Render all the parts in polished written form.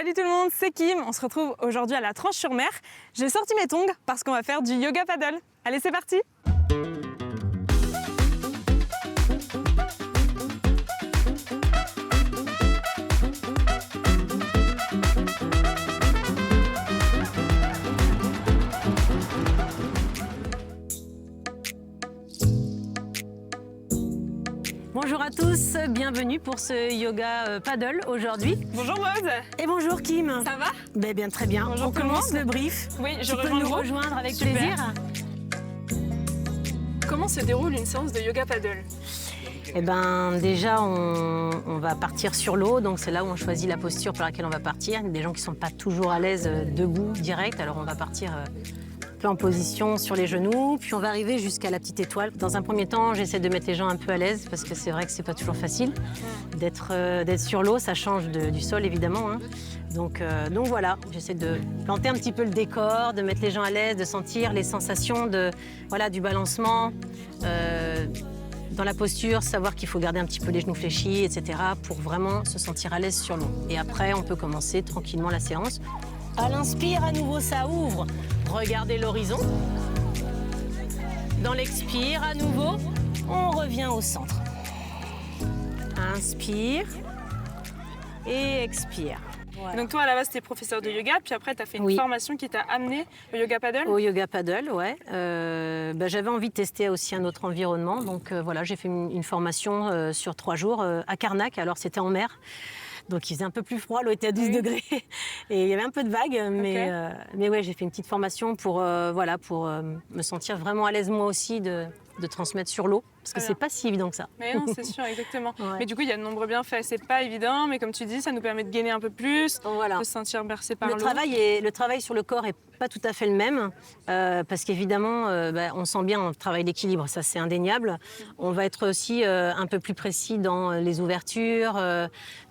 Salut tout le monde, c'est Kim. On se retrouve aujourd'hui à la Tranche-sur-Mer. J'ai sorti mes tongs parce qu'on va faire du yoga paddle. Allez, c'est parti! Bonjour à tous, bienvenue pour ce yoga paddle aujourd'hui. Bonjour Maud. Et bonjour Kim. Ça va? Ben bien, très bien. Bonjour On tout le commence monde. le brief. Oui, je Tu peux rejoins le nous groupe. rejoindre avec Super. plaisir. Comment se déroule une séance de yoga paddle? Eh ben déjà on va partir sur l'eau, donc c'est là où on choisit la posture pour laquelle on va partir. Il y a des gens qui ne sont pas toujours à l'aise debout direct, alors on va partir un peu en position sur les genoux, puis on va arriver jusqu'à la petite étoile. Dans un premier temps, j'essaie de mettre les gens un peu à l'aise parce que c'est vrai que c'est pas toujours facile d'être sur l'eau, ça change du sol évidemment. Hein. Donc voilà, j'essaie de planter un petit peu le décor, de mettre les gens à l'aise, de sentir les sensations du balancement. Dans la posture, savoir qu'il faut garder un petit peu les genoux fléchis, etc. pour vraiment se sentir à l'aise sur l'eau. Et après, on peut commencer tranquillement la séance. À l'inspire, à nouveau, ça ouvre. Regardez l'horizon. Dans l'expire, à nouveau, on revient au centre. Inspire et expire. Voilà. Donc toi à la base t'es professeur de yoga, puis après t'as fait une formation qui t'a amené au yoga paddle. Au yoga paddle, ouais. J'avais envie de tester aussi un autre environnement, donc voilà, j'ai fait une formation sur 3 jours à Carnac. Alors c'était en mer, donc il faisait un peu plus froid, l'eau était à 12 degrés et il y avait un peu de vagues, mais ouais, j'ai fait une petite formation pour me sentir vraiment à l'aise moi aussi de transmettre sur l'eau, parce que c'est pas si évident que ça. Mais non, c'est sûr, exactement. Ouais. Mais du coup, il y a de nombreux bienfaits. C'est pas évident, mais comme tu dis, ça nous permet de gainer un peu plus, de se sentir bercé par l'eau. Le travail sur le corps est pas tout à fait le même, parce qu'évidemment, on sent bien un travail d'équilibre, ça c'est indéniable. On va être aussi un peu plus précis dans les ouvertures,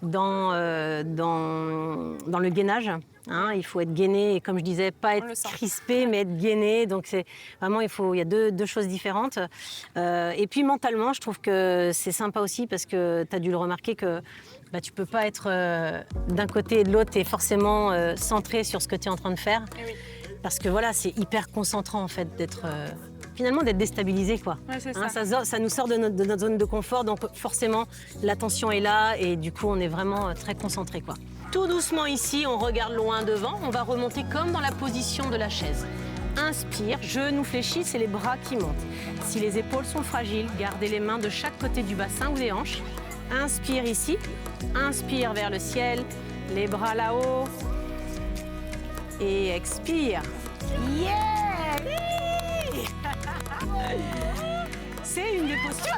dans le gainage. Hein, il faut être gainé et comme je disais, pas être crispé, mais être gainé. Donc c'est vraiment, il y a deux choses différentes. Et puis mentalement, je trouve que c'est sympa aussi parce que tu as dû le remarquer que tu peux pas être d'un côté et de l'autre et forcément centré sur ce que tu es en train de faire. Parce que voilà, c'est hyper concentrant en fait d'être finalement d'être déstabilisé quoi. Ouais, c'est ça nous sort de notre zone de confort, donc forcément l'attention est là et du coup on est vraiment très concentré quoi. Tout doucement ici, on regarde loin devant, on va remonter comme dans la position de la chaise. Inspire, genoux fléchis, c'est les bras qui montent. Si les épaules sont fragiles, gardez les mains de chaque côté du bassin ou des hanches. Inspire ici, inspire vers le ciel, les bras là-haut. Et expire. Yeah! C'est une des postures.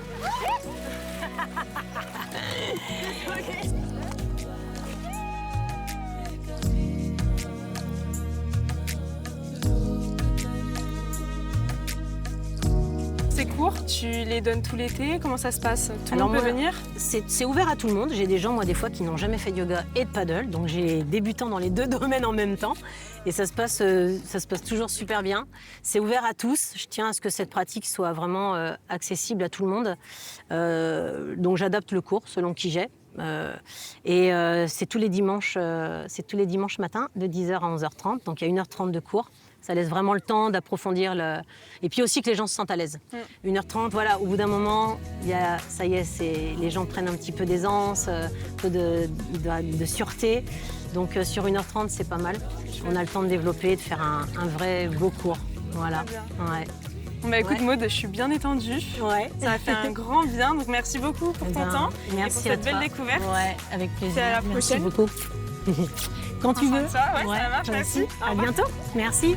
C'est court, tu les donnes tout l'été, comment ça se passe? Tout le monde peut venir? C'est ouvert à tout le monde. J'ai des gens, moi, des fois, qui n'ont jamais fait de yoga et de paddle. Donc, j'ai débutant dans les 2 domaines en même temps. Et ça se passe toujours super bien. C'est ouvert à tous. Je tiens à ce que cette pratique soit vraiment accessible à tout le monde. Donc, j'adapte le cours selon qui j'ai. C'est tous les dimanches matin, de 10h à 11h30. Donc, il y a 1h30 de cours. Ça laisse vraiment le temps d'approfondir et puis aussi que les gens se sentent à l'aise. 1h30, voilà, au bout d'un moment, ça y est, les gens prennent un petit peu d'aisance, un peu de sûreté. Donc sur 1h30, c'est pas mal. On a le temps de développer, de faire un vrai beau cours. Voilà. Ouais. Bon écoute Maud, je suis bien étendue. Ouais. Ça a fait un grand bien, donc merci beaucoup pour ton temps merci et pour cette belle découverte. Ouais, avec plaisir. À la prochaine. Merci beaucoup. Quand tu veux. Ça marche, merci. À bientôt. Merci.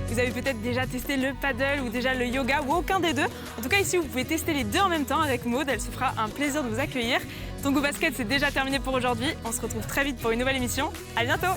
Vous avez peut-être déjà testé le paddle ou déjà le yoga ou aucun des deux. En tout cas, ici, vous pouvez tester les deux en même temps avec Maud. Elle se fera un plaisir de vous accueillir. Tongo Basket, c'est déjà terminé pour aujourd'hui. On se retrouve très vite pour une nouvelle émission. À bientôt.